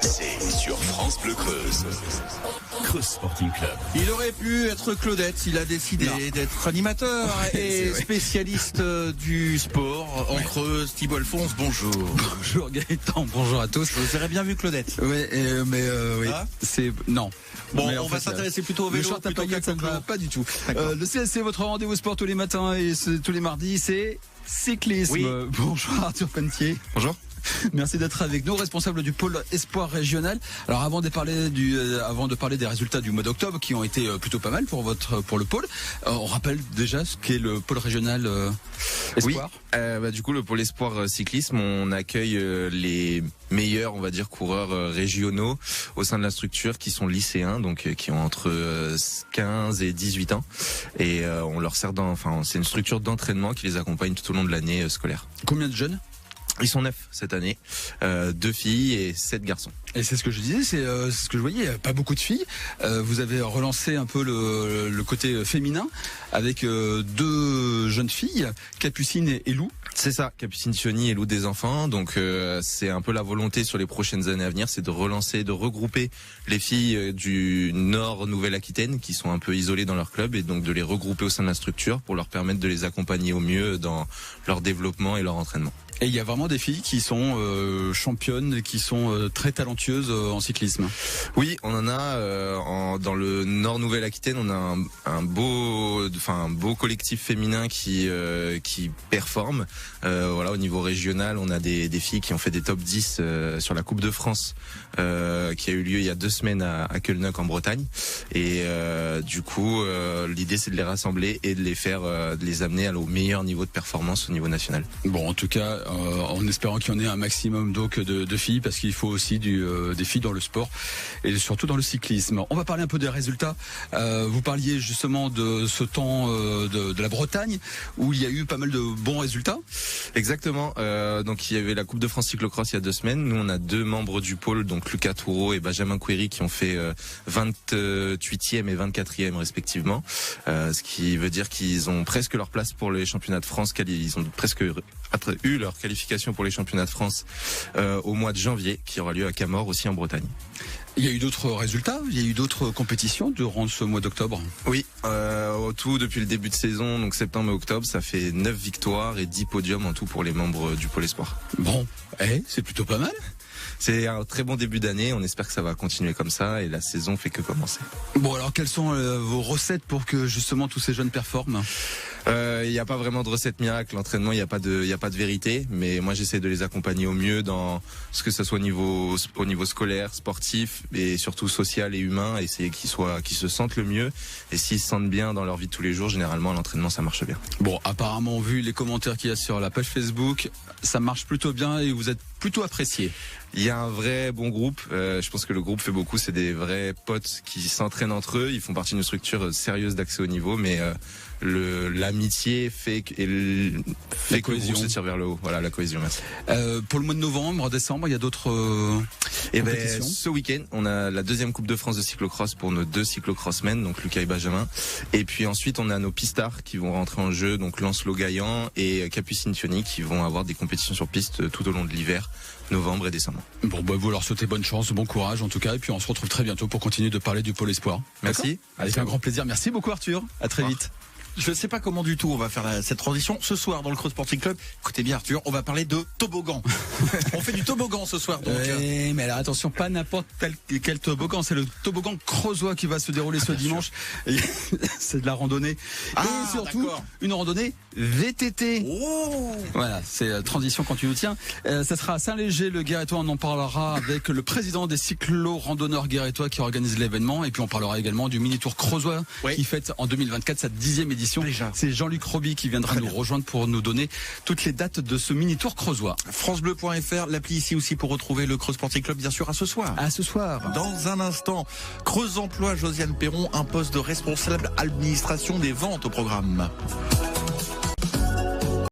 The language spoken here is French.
c'est sur France Bleu Creuse. Creuse Sporting Club. Il aurait pu être Claudette, il a décidé d'être animateur et spécialiste du sport en Creuse. Thibault Alphonse, bonjour. Bonjour Gaëtan, bonjour à tous. Je vous aurais bien vu Claudette. Oui, oui. Ah, C'est non. bon, Mais on va s'intéresser plutôt au vélo. Le short à plutôt paillettes, ça ne va pas du tout. Le CSC, votre rendez-vous sport tous les matins et tous les mardis, c'est cyclisme. Oui. Bonjour Arthur Pentier. Bonjour. Merci d'être avec nous, responsable du pôle espoir régional. Alors avant de parler des résultats du mois d'octobre qui ont été plutôt pas mal pour le pôle, on rappelle déjà ce qu'est le pôle régional espoir. Oui, du coup le pôle espoir cyclisme, on accueille les meilleurs, on va dire, coureurs régionaux au sein de la structure qui sont lycéens, donc qui ont entre 15 et 18 ans, et on leur sert c'est une structure d'entraînement qui les accompagne tout au long de l'année scolaire. Combien de jeunes ? Ils sont 9 cette année, 2 filles et 7 garçons. Et c'est ce que je disais, c'est ce que je voyais, pas beaucoup de filles. Vous avez relancé un peu le côté féminin avec 2 jeunes filles, Capucine et Lou. C'est ça, Capucine Chioni et Lou des enfants. Donc c'est un peu la volonté sur les prochaines années à venir, c'est de relancer, de regrouper les filles du Nord Nouvelle-Aquitaine qui sont un peu isolées dans leur club, et donc de les regrouper au sein de la structure pour leur permettre de les accompagner au mieux dans leur développement et leur entraînement. Et il y a vraiment des filles qui sont championnes, qui sont très talentueuses en cyclisme. Oui, on en a dans le Nord Nouvelle-Aquitaine, on a un beau collectif féminin qui performe. Voilà, au niveau régional, on a des filles qui ont fait des top 10 sur la Coupe de France qui a eu lieu il y a 2 semaines à Kölnok en Bretagne. Et du coup, l'idée c'est de les rassembler et de les amener au meilleur niveau de performance au niveau national. Bon, en tout cas, en espérant qu'il y en ait un maximum donc de filles, parce qu'il faut aussi des filles dans le sport et surtout dans le cyclisme. On va parler un peu des résultats. Vous parliez justement de ce temps de la Bretagne où il y a eu pas mal de bons résultats. Exactement. Donc il y avait la Coupe de France cyclocross il y a 2 semaines. Nous on a 2 membres du pôle, donc Lucas Toureau et Benjamin Couéry, qui ont fait 28e et 24e respectivement. Ce qui veut dire qu'ils ont presque leur place pour les championnats de France. Ils ont presque eu leur qualification pour les championnats de France au mois de janvier, qui aura lieu à Camors aussi en Bretagne. Il y a eu d'autres résultats, il y a eu d'autres compétitions durant ce mois d'octobre. Oui, au tout depuis le début de saison, donc septembre et octobre, ça fait 9 victoires et 10 podiums en tout pour les membres du pôle espoir. Bon, c'est plutôt pas mal. C'est un très bon début d'année, on espère que ça va continuer comme ça et la saison fait que commencer. Bon, alors quelles sont vos recettes pour que justement tous ces jeunes performent ? Il n'y a pas vraiment de recette miracle. L'entraînement, il n'y a pas de vérité, mais moi j'essaie de les accompagner au mieux dans ce que ça soit au niveau scolaire, sportif et surtout social et humain, essayer qu'ils se sentent le mieux, et s'ils se sentent bien dans leur vie de tous les jours, généralement à l'entraînement ça marche bien. Bon, apparemment, vu les commentaires qu'il y a sur la page Facebook, ça marche plutôt bien et vous êtes plutôt apprécié. Il y a un vrai bon groupe, je pense que le groupe fait beaucoup, c'est des vrais potes qui s'entraînent entre eux, ils font partie d'une structure sérieuse d'accès au niveau, mais l'amitié fait que le groupe se tire vers le haut. Voilà, la cohésion, merci. Pour le mois de novembre, décembre, il y a d'autres compétitions. Ce week-end, on a la 2e Coupe de France de cyclocross pour nos 2 cyclocrossmen, donc Lucas et Benjamin. Et puis ensuite, on a nos pistards qui vont rentrer en jeu, donc Lancelot Gaillan et Capucine Chioni, qui vont avoir des compétitions sur piste tout au long de l'hiver, novembre et décembre. Bon, vous leur souhaitez bonne chance, bon courage en tout cas, et puis on se retrouve très bientôt pour continuer de parler du pôle espoir. Merci. Avec un grand plaisir. Merci beaucoup Arthur. À très vite. Je ne sais pas comment du tout on va faire cette transition ce soir dans le Creuse Sporting Club. Écoutez bien Arthur, on va parler de toboggan. On fait du toboggan ce soir donc. Mais alors attention, pas n'importe quel toboggan, c'est le toboggan creusois qui va se dérouler ce dimanche. C'est de la randonnée et surtout une randonnée VTT. Oh, voilà, c'est transition quand tu nous tiens. Ça sera à Saint-Léger-le-Guérétois, on en parlera avec le président des cyclo-randonneurs guérétois qui organise l'événement, et puis on parlera également du mini-tour creusois qui fête en 2024 sa 10e édition. Déjà. C'est Jean-Luc Roby qui viendra nous rejoindre pour nous donner toutes les dates de ce mini-tour creusois. francebleu.fr, l'appli ici aussi pour retrouver le Creuse Sporting Club, bien sûr, à ce soir. À ce soir. Dans un instant, Creuse Emploi, Josiane Perron, un poste de responsable administration des ventes au programme.